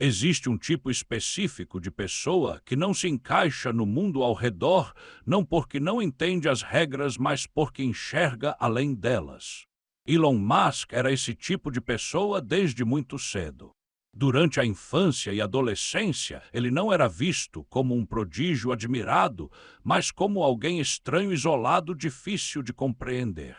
Existe um tipo específico de pessoa que não se encaixa no mundo ao redor, não porque não entende as regras, mas porque enxerga além delas. Elon Musk era esse tipo de pessoa desde muito cedo. Durante a infância e adolescência, ele não era visto como um prodígio admirado, mas como alguém estranho, isolado, difícil de compreender.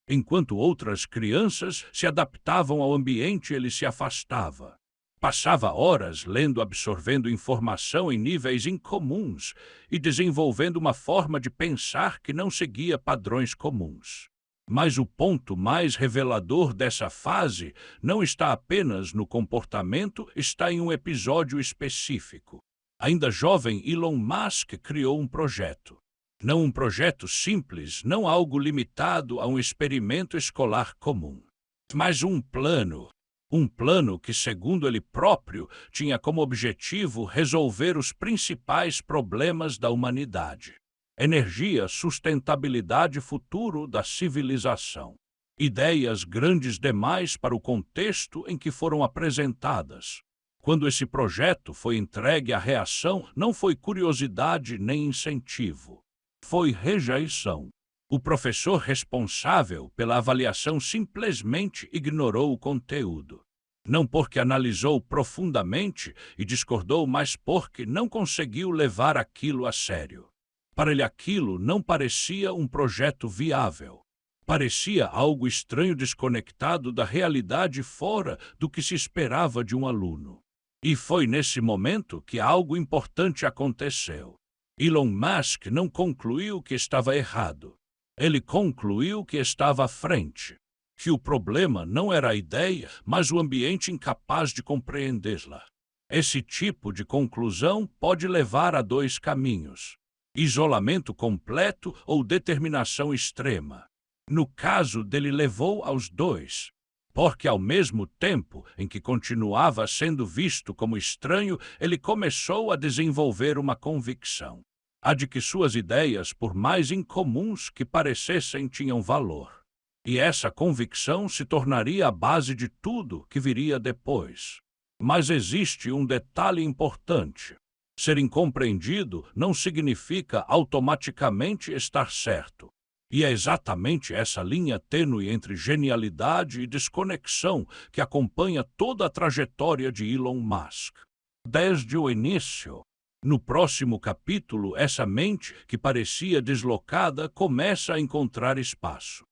Enquanto outras crianças se adaptavam ao ambiente, ele se afastava. Passava horas lendo, absorvendo informação em níveis incomuns e desenvolvendo uma forma de pensar que não seguia padrões comuns. Mas o ponto mais revelador dessa fase não está apenas no comportamento, está em um episódio específico. Ainda jovem, Elon Musk criou um projeto. Não um projeto simples, não algo limitado a um experimento escolar comum, mas um plano. Um plano que, segundo ele próprio, tinha como objetivo resolver os principais problemas da humanidade. Energia, sustentabilidade, futuro da civilização. Ideias grandes demais para o contexto em que foram apresentadas. Quando esse projeto foi entregue, a reação não foi curiosidade nem incentivo. Foi rejeição. O professor responsável pela avaliação simplesmente ignorou o conteúdo. Não porque analisou profundamente e discordou, mas porque não conseguiu levar aquilo a sério. Para ele, aquilo não parecia um projeto viável. Parecia algo estranho, desconectado da realidade, fora do que se esperava de um aluno. E foi nesse momento que algo importante aconteceu. Elon Musk não concluiu que estava errado. Ele concluiu que estava à frente. Que o problema não era a ideia, mas o ambiente incapaz de compreendê-la. Esse tipo de conclusão pode levar a dois caminhos: isolamento completo ou determinação extrema. No caso dele, levou aos dois, porque ao mesmo tempo em que continuava sendo visto como estranho, ele começou a desenvolver uma convicção: a de que suas ideias, por mais incomuns que parecessem, tinham valor. E essa convicção se tornaria a base de tudo que viria depois. Mas existe um detalhe importante. Ser incompreendido não significa automaticamente estar certo. E é exatamente essa linha tênue entre genialidade e desconexão que acompanha toda a trajetória de Elon Musk. Desde o início. No próximo capítulo, essa mente que parecia deslocada começa a encontrar espaço.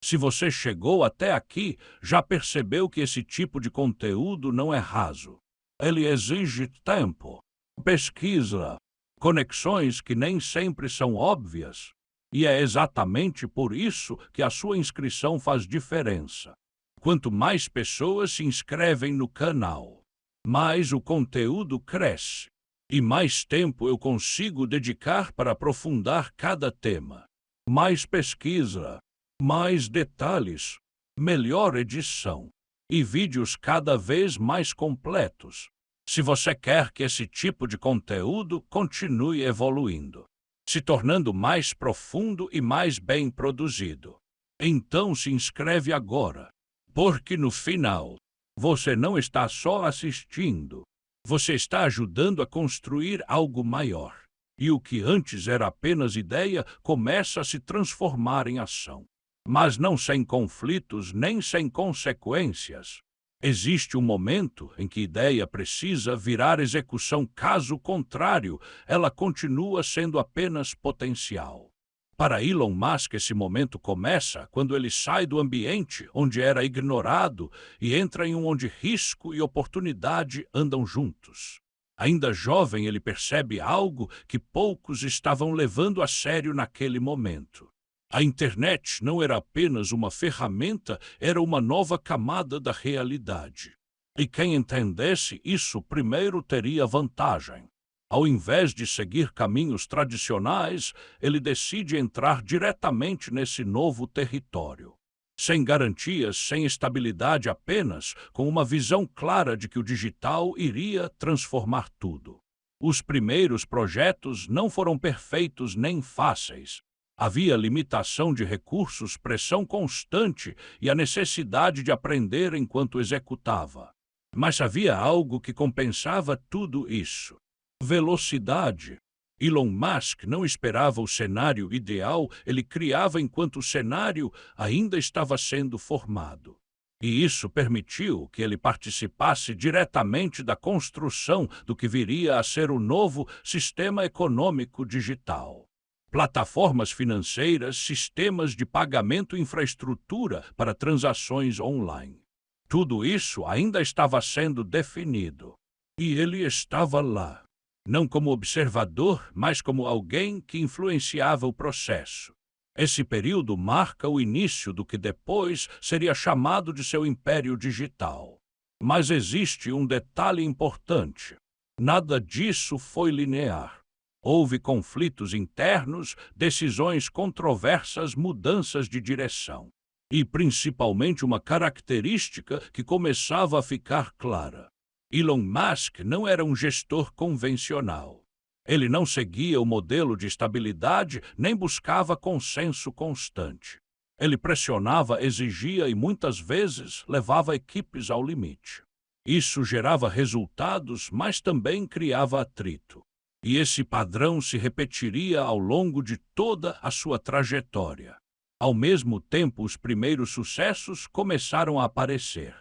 Se você chegou até aqui, já percebeu que esse tipo de conteúdo não é raso. Ele exige tempo, pesquisa, conexões que nem sempre são óbvias. E é exatamente por isso que a sua inscrição faz diferença. Quanto mais pessoas se inscrevem no canal, mais o conteúdo cresce. E mais tempo eu consigo dedicar para aprofundar cada tema. Mais pesquisa, mais detalhes, melhor edição e vídeos cada vez mais completos. Se você quer que esse tipo de conteúdo continue evoluindo, se tornando mais profundo e mais bem produzido, então se inscreve agora, porque no final, você não está só assistindo. Você está ajudando a construir algo maior. E o que antes era apenas ideia começa a se transformar em ação. Mas não sem conflitos nem sem consequências. Existe um momento em que ideia precisa virar execução, caso contrário, ela continua sendo apenas potencial. Para Elon Musk, esse momento começa quando ele sai do ambiente onde era ignorado e entra em um onde risco e oportunidade andam juntos. Ainda jovem, ele percebe algo que poucos estavam levando a sério naquele momento. A internet não era apenas uma ferramenta, era uma nova camada da realidade. E quem entendesse isso primeiro teria vantagem. Ao invés de seguir caminhos tradicionais, ele decide entrar diretamente nesse novo território. Sem garantias, sem estabilidade, apenas com uma visão clara de que o digital iria transformar tudo. Os primeiros projetos não foram perfeitos nem fáceis. Havia limitação de recursos, pressão constante e a necessidade de aprender enquanto executava. Mas havia algo que compensava tudo isso: velocidade. Elon Musk não esperava o cenário ideal, ele criava enquanto o cenário ainda estava sendo formado. E isso permitiu que ele participasse diretamente da construção do que viria a ser o novo sistema econômico digital. Plataformas financeiras, sistemas de pagamento e infraestrutura para transações online. Tudo isso ainda estava sendo definido. E ele estava lá. Não como observador, mas como alguém que influenciava o processo. Esse período marca o início do que depois seria chamado de seu império digital. Mas existe um detalhe importante: nada disso foi linear. Houve conflitos internos, decisões controversas, mudanças de direção. E principalmente uma característica que começava a ficar clara. Elon Musk não era um gestor convencional. Ele não seguia o modelo de estabilidade nem buscava consenso constante. Ele pressionava, exigia e muitas vezes levava equipes ao limite. Isso gerava resultados, mas também criava atrito. E esse padrão se repetiria ao longo de toda a sua trajetória. Ao mesmo tempo, os primeiros sucessos começaram a aparecer.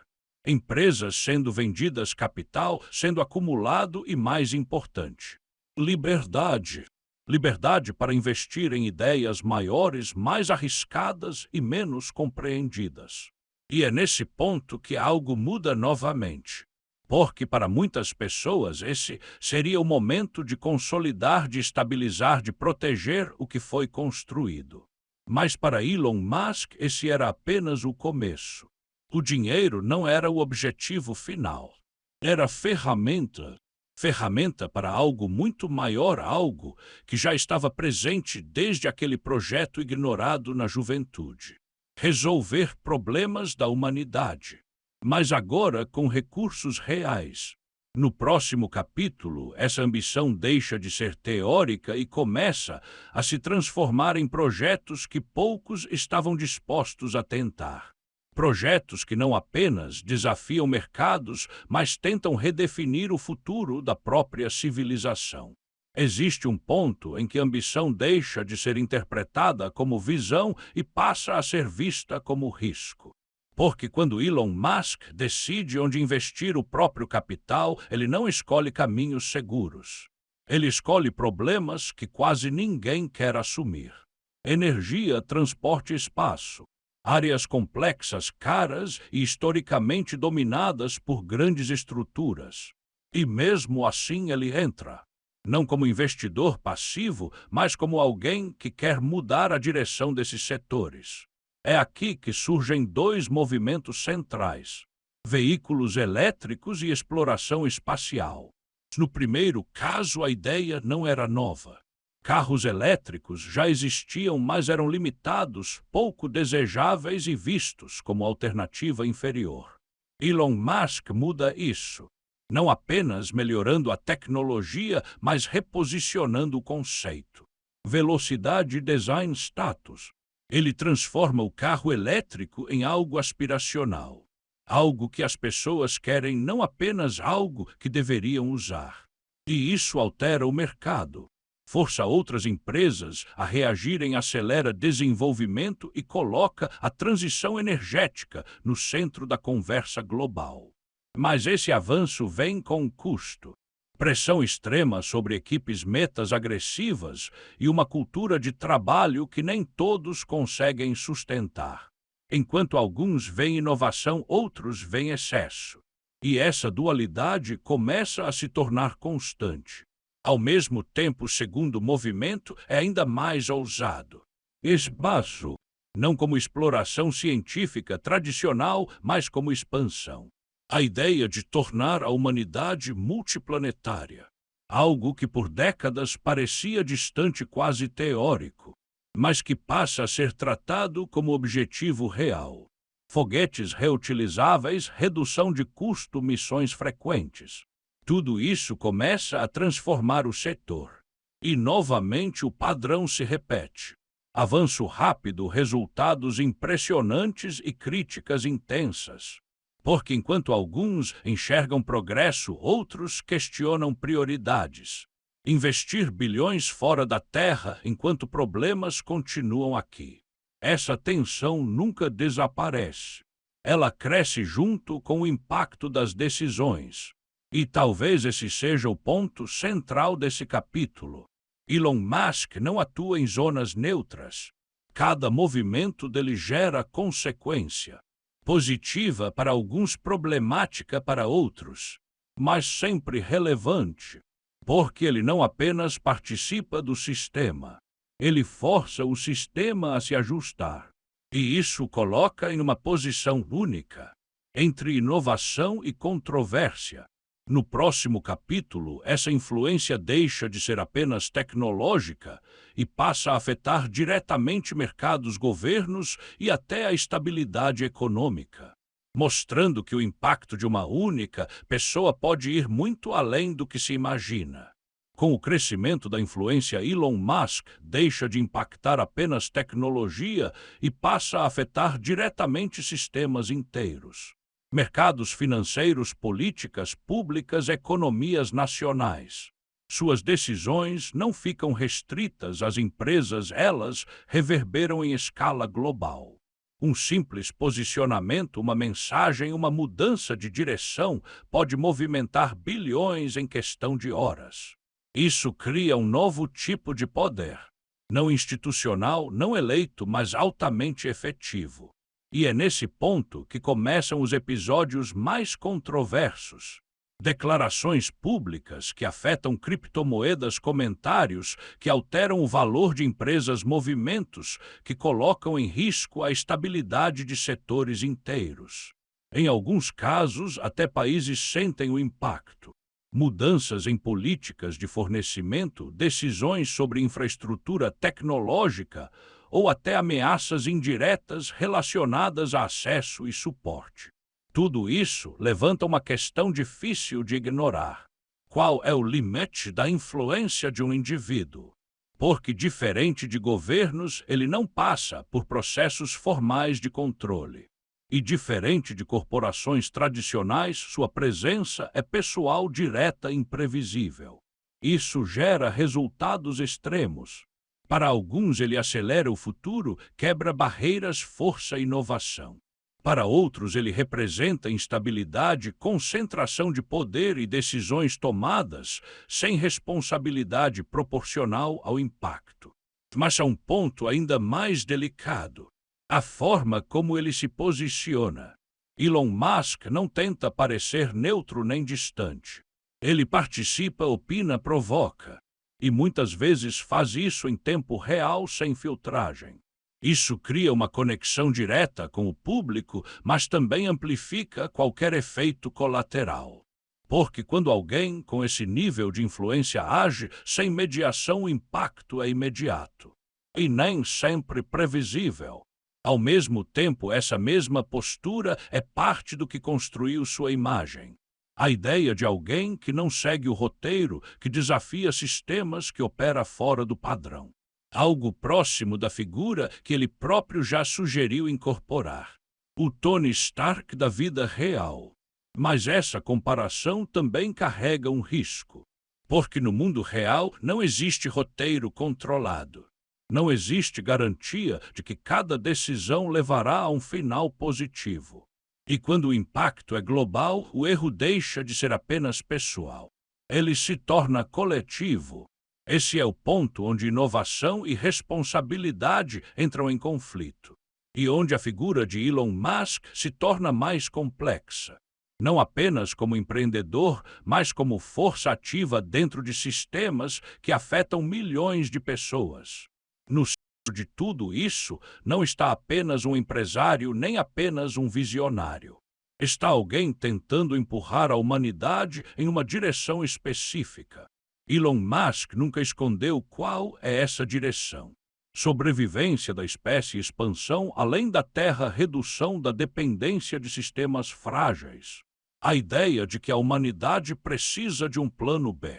Empresas sendo vendidas, capital sendo acumulado e, mais importante, liberdade. Liberdade para investir em ideias maiores, mais arriscadas e menos compreendidas. E é nesse ponto que algo muda novamente. Porque para muitas pessoas esse seria o momento de consolidar, de estabilizar, de proteger o que foi construído. Mas para Elon Musk esse era apenas o começo. O dinheiro não era o objetivo final. Era ferramenta para algo muito maior, algo que já estava presente desde aquele projeto ignorado na juventude. Resolver problemas da humanidade, mas agora com recursos reais. No próximo capítulo, essa ambição deixa de ser teórica e começa a se transformar em projetos que poucos estavam dispostos a tentar. Projetos que não apenas desafiam mercados, mas tentam redefinir o futuro da própria civilização. Existe um ponto em que a ambição deixa de ser interpretada como visão e passa a ser vista como risco. Porque quando Elon Musk decide onde investir o próprio capital, ele não escolhe caminhos seguros. Ele escolhe problemas que quase ninguém quer assumir. Energia, transporte e espaço. Áreas complexas, caras e historicamente dominadas por grandes estruturas. E mesmo assim ele entra. Não como investidor passivo, mas como alguém que quer mudar a direção desses setores. É aqui que surgem dois movimentos centrais: veículos elétricos e exploração espacial. No primeiro caso, a ideia não era nova. Carros elétricos já existiam, mas eram limitados, pouco desejáveis e vistos como alternativa inferior. Elon Musk muda isso, não apenas melhorando a tecnologia, mas reposicionando o conceito. Velocidade, design, status. Ele transforma o carro elétrico em algo aspiracional. Algo que as pessoas querem, não apenas algo que deveriam usar. E isso altera o mercado. Força outras empresas a reagirem, acelera desenvolvimento e coloca a transição energética no centro da conversa global. Mas esse avanço vem com um custo. Pressão extrema sobre equipes, metas agressivas e uma cultura de trabalho que nem todos conseguem sustentar. Enquanto alguns veem inovação, outros veem excesso. E essa dualidade começa a se tornar constante. Ao mesmo tempo, o segundo movimento é ainda mais ousado. Espaço, não como exploração científica tradicional, mas como expansão. A ideia de tornar a humanidade multiplanetária. Algo que por décadas parecia distante, quase teórico, mas que passa a ser tratado como objetivo real. Foguetes reutilizáveis, redução de custo, missões frequentes. Tudo isso começa a transformar o setor. E novamente o padrão se repete. Avanço rápido, resultados impressionantes e críticas intensas. Porque enquanto alguns enxergam progresso, outros questionam prioridades. Investir bilhões fora da Terra enquanto problemas continuam aqui. Essa tensão nunca desaparece. Ela cresce junto com o impacto das decisões. E talvez esse seja o ponto central desse capítulo. Elon Musk não atua em zonas neutras. Cada movimento dele gera consequência. Positiva para alguns, problemática para outros, mas sempre relevante, porque ele não apenas participa do sistema, ele força o sistema a se ajustar. E isso coloca em uma posição única, entre inovação e controvérsia. No próximo capítulo, essa influência deixa de ser apenas tecnológica e passa a afetar diretamente mercados, governos e até a estabilidade econômica, mostrando que o impacto de uma única pessoa pode ir muito além do que se imagina. Com o crescimento da influência, Elon Musk deixa de impactar apenas tecnologia e passa a afetar diretamente sistemas inteiros. Mercados financeiros, políticas públicas, economias nacionais. Suas decisões não ficam restritas às empresas, elas reverberam em escala global. Um simples posicionamento, uma mensagem, uma mudança de direção pode movimentar bilhões em questão de horas. Isso cria um novo tipo de poder, não institucional, não eleito, mas altamente efetivo. E é nesse ponto que começam os episódios mais controversos. Declarações públicas que afetam criptomoedas, comentários que alteram o valor de empresas, movimentos que colocam em risco a estabilidade de setores inteiros. Em alguns casos, até países sentem o impacto. Mudanças em políticas de fornecimento, decisões sobre infraestrutura tecnológica, ou até ameaças indiretas relacionadas a acesso e suporte. Tudo isso levanta uma questão difícil de ignorar. Qual é o limite da influência de um indivíduo? Porque, diferente de governos, ele não passa por processos formais de controle. E, diferente de corporações tradicionais, sua presença é pessoal, direta e imprevisível. Isso gera resultados extremos. Para alguns, ele acelera o futuro, quebra barreiras, força inovação. Para outros, ele representa instabilidade, concentração de poder e decisões tomadas sem responsabilidade proporcional ao impacto. Mas há um ponto ainda mais delicado: a forma como ele se posiciona. Elon Musk não tenta parecer neutro nem distante. Ele participa, opina, provoca. E muitas vezes faz isso em tempo real, sem filtragem. Isso cria uma conexão direta com o público, mas também amplifica qualquer efeito colateral. Porque quando alguém com esse nível de influência age, sem mediação, o impacto é imediato. E nem sempre previsível. Ao mesmo tempo, essa mesma postura é parte do que construiu sua imagem. A ideia de alguém que não segue o roteiro, que desafia sistemas, que opera fora do padrão. Algo próximo da figura que ele próprio já sugeriu incorporar. O Tony Stark da vida real. Mas essa comparação também carrega um risco. Porque no mundo real não existe roteiro controlado. Não existe garantia de que cada decisão levará a um final positivo. E quando o impacto é global, o erro deixa de ser apenas pessoal. Ele se torna coletivo. Esse é o ponto onde inovação e responsabilidade entram em conflito. E onde a figura de Elon Musk se torna mais complexa. Não apenas como empreendedor, mas como força ativa dentro de sistemas que afetam milhões de pessoas. No centro de tudo isso não está apenas um empresário nem apenas um visionário. Está alguém tentando empurrar a humanidade em uma direção específica. Elon Musk nunca escondeu qual é essa direção. Sobrevivência da espécie, expansão além da Terra, redução da dependência de sistemas frágeis. A ideia de que a humanidade precisa de um plano B.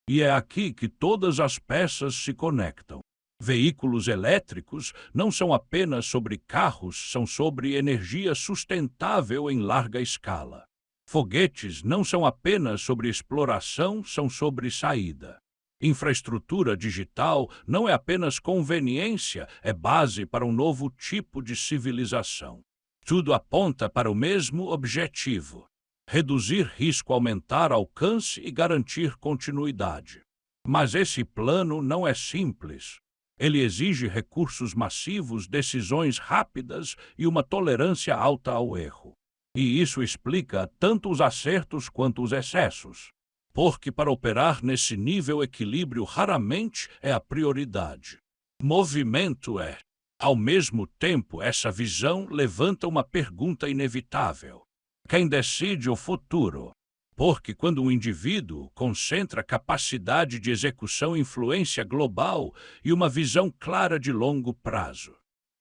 E é aqui que todas as peças se conectam. Veículos elétricos não são apenas sobre carros, são sobre energia sustentável em larga escala. Foguetes não são apenas sobre exploração, são sobre saída. Infraestrutura digital não é apenas conveniência, é base para um novo tipo de civilização. Tudo aponta para o mesmo objetivo: reduzir risco, aumentar alcance e garantir continuidade. Mas esse plano não é simples. Ele exige recursos massivos, decisões rápidas e uma tolerância alta ao erro. E isso explica tanto os acertos quanto os excessos. Porque para operar nesse nível, equilíbrio raramente é a prioridade. Movimento é. Ao mesmo tempo, essa visão levanta uma pergunta inevitável: quem decide o futuro? Porque quando um indivíduo concentra capacidade de execução, influência global e uma visão clara de longo prazo,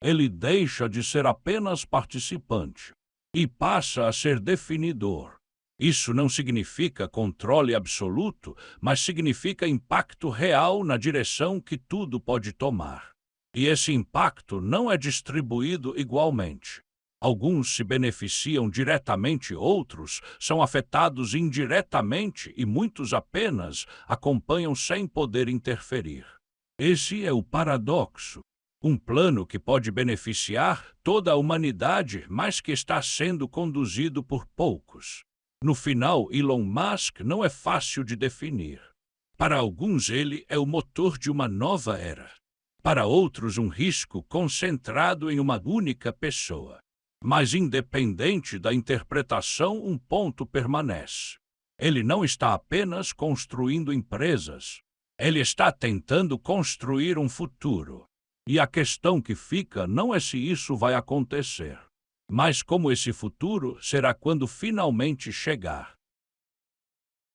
ele deixa de ser apenas participante e passa a ser definidor. Isso não significa controle absoluto, mas significa impacto real na direção que tudo pode tomar. E esse impacto não é distribuído igualmente. Alguns se beneficiam diretamente, outros são afetados indiretamente e muitos apenas acompanham sem poder interferir. Esse é o paradoxo. Um plano que pode beneficiar toda a humanidade, mas que está sendo conduzido por poucos. No final, Elon Musk não é fácil de definir. Para alguns, ele é o motor de uma nova era. Para outros, um risco concentrado em uma única pessoa. Mas, independente da interpretação, um ponto permanece. Ele não está apenas construindo empresas. Ele está tentando construir um futuro. E a questão que fica não é se isso vai acontecer, mas como esse futuro será quando finalmente chegar.